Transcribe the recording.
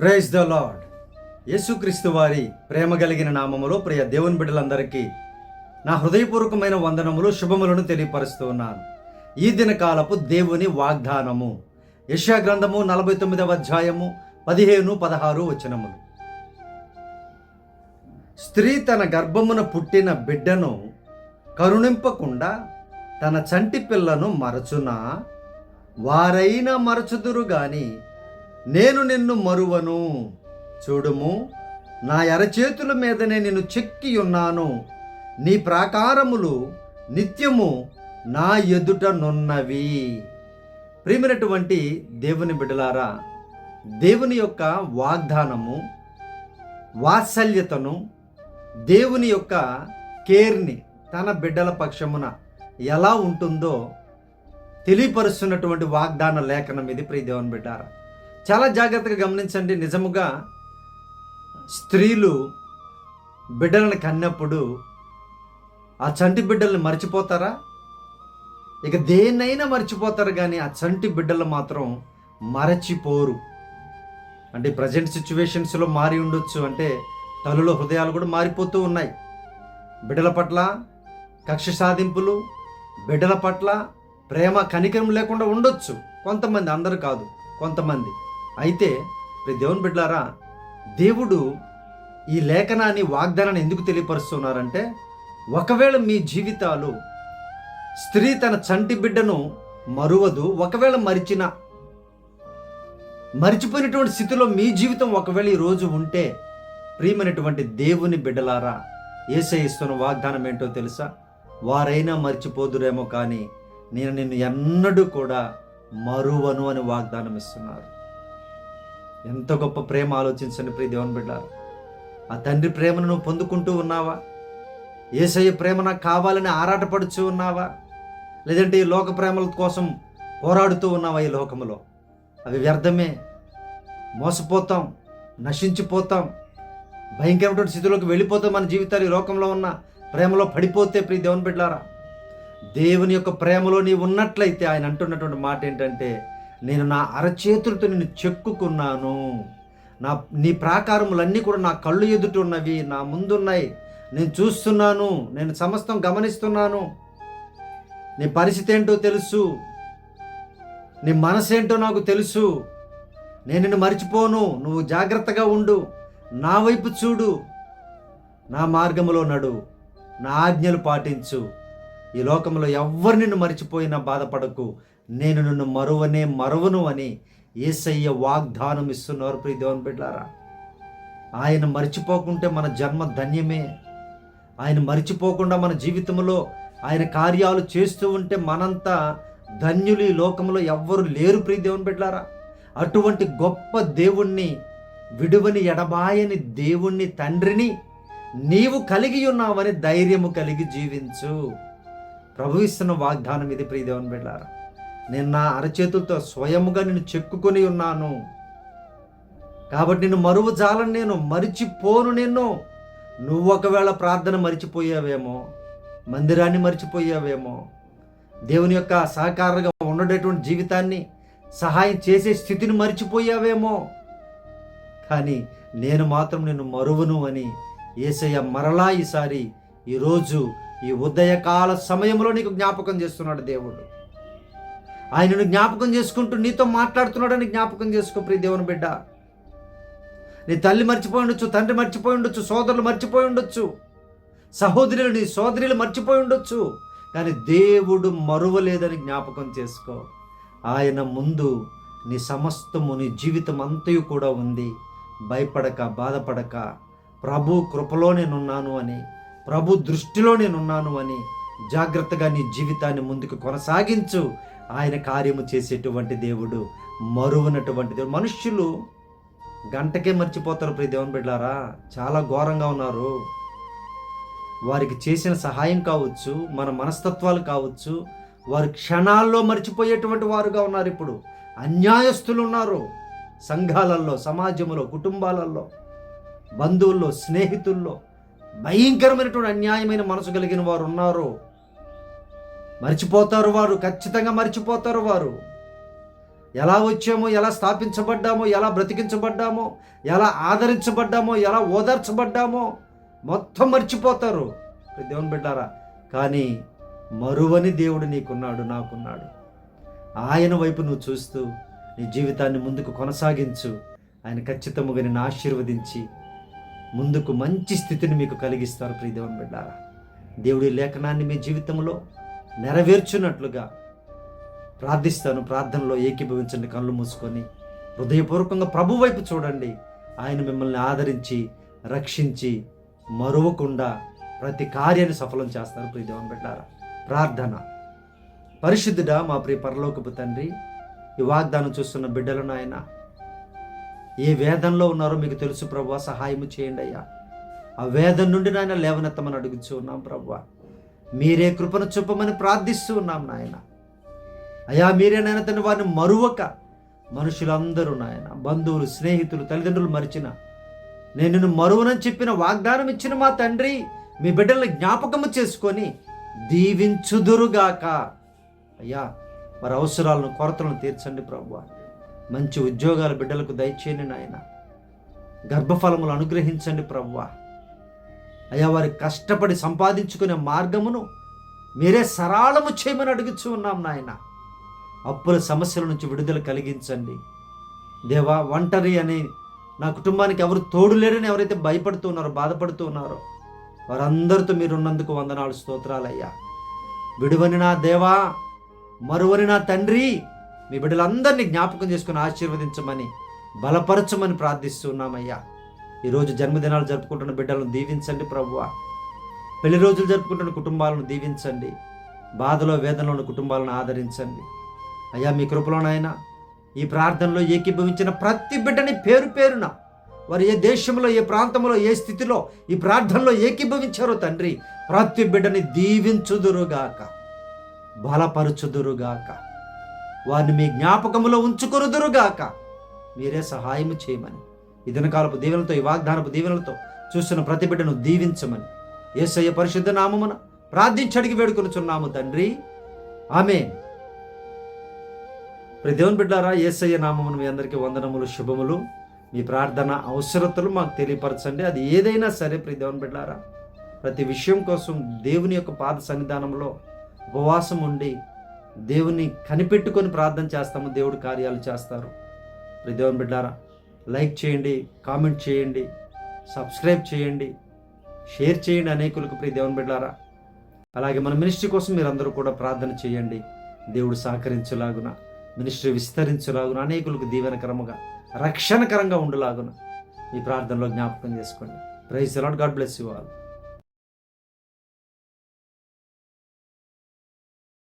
Praise the lord. యేసుక్రీస్తు వారి ప్రేమ కలిగిన నామములో ప్రియ దేవుని బిడ్డలందరికీ నా హృదయపూర్వకమైన వందనములు, శుభములను తెలియపరుస్తూ ఉన్నాను. ఈ దినకాలపు దేవుని వాగ్దానము యెషయా గ్రంథము 49వ అధ్యాయము 15-16 వచనములు. స్త్రీ తన గర్భమున పుట్టిన బిడ్డను కరుణింపకుండా తన చంటి పిల్లను మరచునా? వారైనా మరచుదురు గాని నేను నిన్ను మరువను. చూడుము, నా అరచేతుల మీదనే నిన్ను చెక్కి ఉన్నాను. నీ ప్రాకారములు నిత్యము నా ఎదుట నున్నవి. ప్రియమైనటువంటి దేవుని బిడ్డలారా, దేవుని యొక్క వాగ్దానము, వాత్సల్యతను, దేవుని యొక్క కేర్ని తన బిడ్డల పక్షమున ఎలా ఉంటుందో తెలియపరుస్తున్నటువంటి వాగ్దాన లేఖనం ఇది. ప్రియ దేవుని బిడ్డారా, చాలా జాగ్రత్తగా గమనించండి. నిజముగా స్త్రీలు బిడ్డలను కన్నప్పుడు ఆ చంటి బిడ్డల్ని మర్చిపోతారా? ఇక దేన్నైనా మర్చిపోతారు, కానీ ఆ చంటి బిడ్డలు మాత్రం మరచిపోరు. అంటే ప్రజెంట్ సిచ్యువేషన్స్లో మారి ఉండొచ్చు, అంటే తల్లుల హృదయాలు కూడా మారిపోతూ ఉన్నాయి. బిడ్డల పట్ల కక్ష సాధింపులు, బిడ్డల పట్ల ప్రేమ కనికరం లేకుండా ఉండొచ్చు కొంతమంది, అందరూ కాదు, కొంతమంది. అయితే దేవుని బిడ్డలారా, దేవుడు ఈ లేఖనాన్ని, వాగ్దానాన్ని ఎందుకు తెలియపరుస్తున్నారంటే, ఒకవేళ మీ జీవితాలు స్త్రీ తన చంటి బిడ్డను మరువదు, ఒకవేళ మరిచిపోయినటువంటి స్థితిలో మీ జీవితం ఒకవేళ ఈరోజు ఉంటే, ప్రియమైనటువంటి దేవుని బిడ్డలారా, యేసయ్య ఇస్తున్న వాగ్దానం ఏంటో తెలుసా? వారైనా మర్చిపోదురేమో కానీ నేను నిన్ను ఎన్నడూ కూడా మరువను అని వాగ్దానం ఇస్తున్నారు. ఎంత గొప్ప ప్రేమ ఆలోచించండి ప్రియ దేవుని బిడ్డలారా. ఆ తండ్రి ప్రేమను నువ్వు పొందుకుంటూ ఉన్నావా? యేసయ్య ప్రేమ నాకు కావాలని ఆరాటపడుచూ ఉన్నావా? లేదంటే ఈ లోక ప్రేమల కోసం పోరాడుతూ ఉన్నావా? ఈ లోకములో అవి వ్యర్థమే. మోసపోతాం, నశించిపోతాం, భయంకరమైన స్థితిలోకి వెళ్ళిపోతాం. మన జీవితాలు ఈ లోకంలో ఉన్న ప్రేమలో పడిపోతే ప్రియ దేవుని బిడ్డలారా, దేవుని యొక్క ప్రేమలో నీవు ఉన్నట్లయితే ఆయన అంటున్నటువంటి మాట ఏంటంటే, నేను నా అరచేతులతో నిన్ను చెక్కుకున్నాను. నీ ప్రాకారములన్నీ కూడా నా కళ్ళు ఎదుట ఉన్నవి, నా ముందున్నాయి, నేను చూస్తున్నాను, నేను సమస్తం గమనిస్తున్నాను. నీ పరిస్థితి ఏంటో తెలుసు, నీ మనసు ఏంటో నాకు తెలుసు. నేను నిన్ను మర్చిపోను, నువ్వు జాగ్రత్తగా ఉండు, నా వైపు చూడు, నా మార్గములో నడు, నా ఆజ్ఞలు పాటించు. ఈ లోకంలో ఎవ్వరు నిన్ను మర్చిపోయినా బాధపడకు, నేను నిన్ను మరువను అని యేసయ్య వాగ్దానం ఇస్తున్నారు. ప్రియ దేవుని బిడ్డలారా, ఆయన మర్చిపోకుంటే మన జన్మ ధన్యమే. ఆయన మర్చిపోకుండా మన జీవితంలో ఆయన కార్యాలు చేస్తూ ఉంటే మనంతా ధన్యులు ఈ లోకంలో ఎవ్వరు లేరు. ప్రియ దేవుని బిడ్డలారా, అటువంటి గొప్ప దేవుణ్ణి, విడువని ఎడబాయని దేవుణ్ణి, తండ్రిని నీవు కలిగి ఉన్నావని ధైర్యము కలిగి జీవించు. ప్రభు ఇస్తున్న వాగ్దానం ఇది. ప్రియ దేవుని బిడ్డలారా, నేను నా అరచేతులతో స్వయముగా నిన్ను చెక్కుకొని ఉన్నాను కాబట్టి నిన్ను మరువు జాలని, నేను మరిచిపోను నిన్ను. నువ్వు ఒకవేళ ప్రార్థన మరిచిపోయావేమో, మందిరాన్ని మరిచిపోయావేమో, దేవుని యొక్క సహకారంగా ఉండేటువంటి జీవితాన్ని, సహాయం చేసే స్థితిని మరిచిపోయావేమో, కానీ నేను మాత్రం నిన్ను మరువను అని యేసయ్య మరలా ఈరోజు ఈ ఉదయకాల సమయంలో నీకు జ్ఞాపకం చేస్తున్నాడు దేవుడు. ఆయనను జ్ఞాపకం చేసుకుంటూ నీతో మాట్లాడుతున్నాడని జ్ఞాపకం చేసుకో ప్రియ దేవుని బిడ్డ. నీ తల్లి మర్చిపోయి ఉండొచ్చు, తండ్రి మర్చిపోయి ఉండొచ్చు, సోదరులు మర్చిపోయి ఉండొచ్చు, సహోదరులు, నీ సోదరులు మర్చిపోయి ఉండొచ్చు, కానీ దేవుడు మరువలేదని జ్ఞాపకం చేసుకో. ఆయన ముందు నీ సమస్తము, నీ జీవితం అంతయు కూడా ఉంది. భయపడక, బాధపడక, ప్రభు కృపలో నేనున్నాను అని, ప్రభు దృష్టిలో నేనున్నాను అని జాగ్రత్తగా నీ జీవితాన్ని ముందుకు కొనసాగించు. ఆయన కార్యము చేసేటువంటి దేవుడు, మరువనటువంటి దేవుడు. మనుష్యులు గంటకే మర్చిపోతారు ప్రియ దేవుని బిడ్డలారా. చాలా ఘోరంగా ఉన్నారు. వారికి చేసిన సహాయం కావచ్చు, మన మనస్తత్వాలు కావచ్చు, వారు క్షణాల్లో మర్చిపోయేటువంటి వారుగా ఉన్నారు. ఇప్పుడు అన్యాయస్తులు ఉన్నారు సంఘాలలో, సమాజంలో, కుటుంబాలలో, బంధువుల్లో, స్నేహితుల్లో భయంకరమైనటువంటి అన్యాయమైన మనసు కలిగిన వారు ఉన్నారు. మర్చిపోతారు వారు, ఖచ్చితంగా మర్చిపోతారు వారు. ఎలా వచ్చామో, ఎలా స్థాపించబడ్డామో, ఎలా బ్రతికించబడ్డామో, ఎలా ఆదరించబడ్డామో, ఎలా ఓదార్చబడ్డామో మొత్తం మర్చిపోతారు దేవుని బిడ్డారా. కానీ మరువని దేవుడు నీకున్నాడు, నాకున్నాడు. ఆయన వైపు నువ్వు చూస్తూ నీ జీవితాన్ని ముందుకు కొనసాగించు. ఆయన ఖచ్చితంగా నిన్ను ఆశీర్వదించి ముందుకు మంచి స్థితిని మీకు కలిగిస్తారు దేవుని బిడ్డారా. దేవుడి లేఖనాన్ని మీ జీవితంలో నెరవేర్చున్నట్లుగా ప్రార్థిస్తాను. ప్రార్థనలో ఏకీభవించండి, కళ్ళు మూసుకొని హృదయపూర్వకంగా ప్రభు వైపు చూడండి. ఆయన మిమ్మల్ని ఆదరించి రక్షించి మరువకుండా ప్రతి కార్యాన్ని సఫలం చేస్తారు దేవుని బిడ్డారా. ప్రార్థన. పరిశుద్ధుడా మా ప్రియ పరలోకపు తండ్రి, ఈ వాగ్దానం చూస్తున్న బిడ్డలను ఆయన ఏ వేదనలో ఉన్నారో మీకు తెలుసు ప్రభువా, సహాయము చేయండి అయ్యా. ఆ వేదన నుండి నాయన లేవనెత్తమని అడుగుతూ ఉన్నాం ప్రభువా. మీరే కృపను చూపమని ప్రార్థిస్తూ ఉన్నాం నాయన. అయ్యా మీరే నాయన తండ్రి వారిని మరువక మనుషులందరూ నాయన, బంధువులు, స్నేహితులు, తల్లిదండ్రులు మరిచిన నేను నిన్ను మరువనని చెప్పిన వాగ్దానం ఇచ్చిన మా తండ్రి మీ బిడ్డల్ని జ్ఞాపకము చేసుకొని దీవించుదురుగాక. అయ్యా వారి అవసరాలను, కొరతలను తీర్చండి ప్రభువా. మంచి ఉద్యోగాల బిడ్డలకు దయచేయండి నాయన. గర్భఫలములు అనుగ్రహించండి ప్రభువా. అయ్యా వారి కష్టపడి సంపాదించుకునే మార్గమును మీరే సరళము చేయమని అడుగుచూ ఉన్నాం నాయన. అప్పుల సమస్యల నుంచి విడుదల కలిగించండి దేవా. ఒంటరి అని నా కుటుంబానికి ఎవరు తోడు లేరని ఎవరైతే భయపడుతున్నారో, బాధపడుతూ ఉన్నారో వారందరితో మీరున్నందుకు వందనాలు, స్తోత్రాలయ్యా. విడువని నా దేవా, మరువని నా తండ్రి, మీ బిడ్డలందరినీ జ్ఞాపకం చేసుకుని ఆశీర్వదించమని, బలపరచమని ప్రార్థిస్తున్నామయ్యా. ఈరోజు జన్మదినాలు జరుపుకుంటున్న బిడ్డలను దీవించండి ప్రభువా. పెళ్లి రోజులు జరుపుకుంటున్న కుటుంబాలను దీవించండి. బాధలో, వేదనలో ఉన్న కుటుంబాలను ఆదరించండి అయ్యా. మీ కృపలోనైనా ఈ ప్రార్థనలో ఏకీభవించిన ప్రతి బిడ్డని పేరు పేరున వారు ఏ దేశంలో, ఏ ప్రాంతంలో, ఏ స్థితిలో ఈ ప్రార్థనలో ఏకీభవించారో తండ్రి, ప్రతి బిడ్డని దీవించుదురుగాక, బలపరచుదురుగాక, వారిని మీ జ్ఞాపకములో ఉంచుకొనుదురుగాక. మీరే సహాయము చేయమని, ఈ దినకాలపు దీవెనలతో, ఈ వాగ్దానపు దీవెనలతో చూస్తున్న ప్రతి బిడ్డను దీవించమని యేసయ్య పరిశుద్ధ నామమున ప్రార్థించి అడిగి వేడుకొనుచున్నాము తండ్రి, ఆమేన్. దేవుని బిడ్డారా, యేసయ్య నామమున మీ అందరికీ వందనములు, శుభములు. మీ ప్రార్థన అవసరతలు మాకు తెలియపరచండి. అది ఏదైనా సరే దేవుని బిడ్డారా, ప్రతి విషయం కోసం దేవుని యొక్క పాద సన్నిధానంలో ఉపవాసం ఉండి దేవుని కనిపెట్టుకొని ప్రార్థన చేస్తాము. దేవుడు కార్యాలు చేస్తారు. దేవుని బిడ్డారా, లైక్ చేయండి, కామెంట్ చేయండి, సబ్స్క్రైబ్ చేయండి, షేర్ చేయండి అనేకులకు. దేవుని బిడ్డారా, అలాగే మన మినిస్ట్రీ కోసం మీరందరూ కూడా ప్రార్థన చేయండి. దేవుడు సహకరించులాగున, మినిస్ట్రీ విస్తరించులాగున, అనేకులకు దీవెనకరముగా, రక్షణకరంగా ఉండులాగున మీ ప్రార్థనలో జ్ఞాపకం చేసుకోండి. Praise the Lord. God bless you all.